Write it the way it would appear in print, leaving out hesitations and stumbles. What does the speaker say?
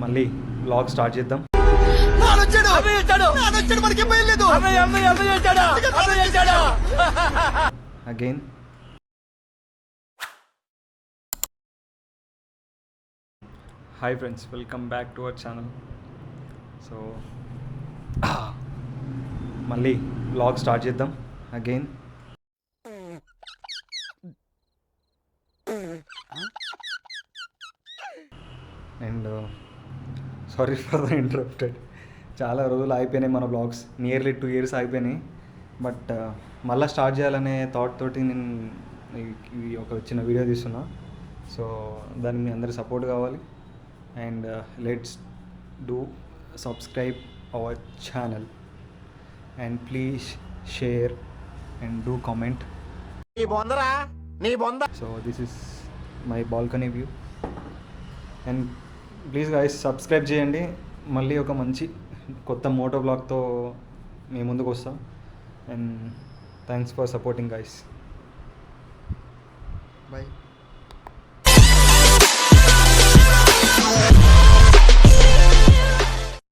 మళ్ళీ vlog start చేద్దాం. Again hi friends, welcome back to our channel. So మళ్ళీ vlog start చేద్దాం again. And sorry for the interrupted. చాలా రోజులు ఆగిపోయినాయి మన బ్లాగ్స్, నియర్లీ 2 years ఆగిపోయినాయి. బట్ మళ్ళీ స్టార్ట్ చేయాలనే థాట్ తోటి నేను ఈ ఒక చిన్న వీడియో తీస్తున్నా. సో దానికి మీ అందరి సపోర్ట్ కావాలి. And let's do subscribe our channel and please share and do comment. So this is my balcony view. And please guys subscribe చేయండి. మళ్ళీ ఒక మంచి కొత్త మోటో బ్లాగ్తో మీ ముందుకు వస్తాం. And thanks for supporting guys. By.